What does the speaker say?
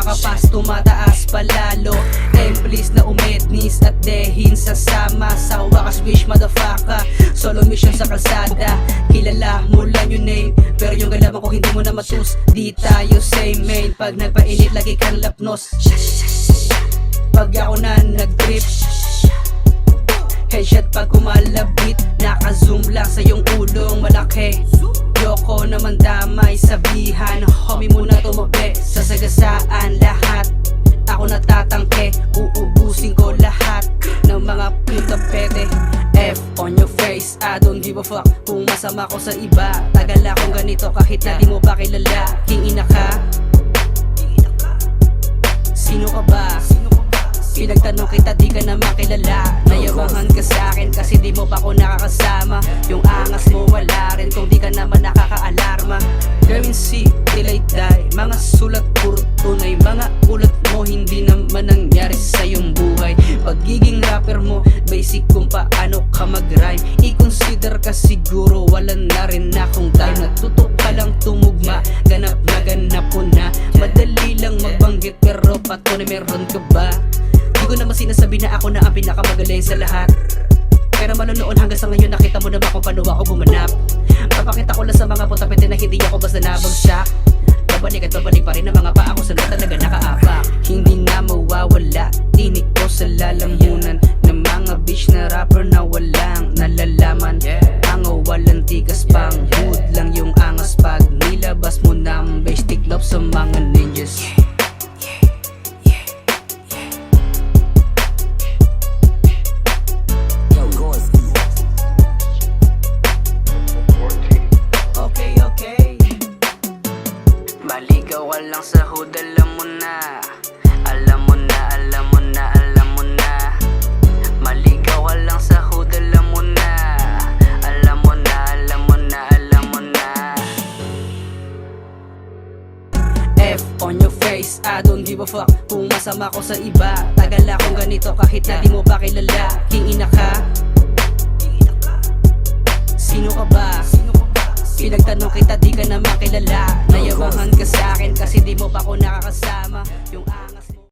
Makapas tumataas palalo. Please na umednis at dehin sasama. Sa wakas wish motherfucker, solo mission sa kalsada. Kilala mo lang yung name, pero yung galaman ko hindi mo na matus. Di tayo same main, pag nagpainit lagi kang lapnos. Pag ako na nag-trip, headshot pag kumalabit. Naka-zoom lang sa iyong ulong malaki. Yoko naman damay sabihan, homie muna tumabi. Sa sagasaan lahat ako natatangke, uubusin ko lahat ng mga puta pete. F on your face, I don't give a fuck kung masama ko sa iba. Tagal akong ganito kahit na di mo ba kilala. King ina ka? Sino ka ba? Pinagtanong kita di ka na makilala. Nayabangan ka sa akin kasi di mo pa ko nakakasama. Yung angas mo wala rin kung di ka naman nakakaalarma. Gawin si till I die, mga sulat puro tunay. Mga ulat mo hindi naman nangyari sa iyong buhay. Pagiging rapper mo, basic kung paano ka mag-rhyme. I-consider ka siguro wala na rin akong time. Natuto ka lang tumugma, ganap na ganap ko na. Madali lang magbanggit pero patunay meron ka ba? Di ko naman sinasabi na ako na ang pinakamagaling sa lahat, pero manonoon hanggang sa ngayon nakita mo na ba kung paano ako gumanap. Papakita ko lang sa mga putapete na hindi ako basta nabagsak. Babalik at babalik pa rin ang mga paa ko sa lahat talaga nakaapak. Hindi na mawawala, tinik ko sa lalamunan ng mga bitch na rapper na walang nalalaman. Ang walang tigas pang hood lang yung angas pag nilabas mo ng bass tiklop sa mga ninjas. Maligaw ka lang sa hood, alam mo na. Alam mo na, alam mo na, alam mo na. Maligaw ka lang sa hood, alam mo na. Alam mo na, alam mo na, alam mo na. F on your face, I don't give a fuck kung masama ko sa iba. Tagal akong ganito kahit na di mo pa kilala. King ina ka? Sino ka ba? Pinagtanong kita di ka na makilala. Nayabangan ka sa akin kasi di mo pa ko nakakasama.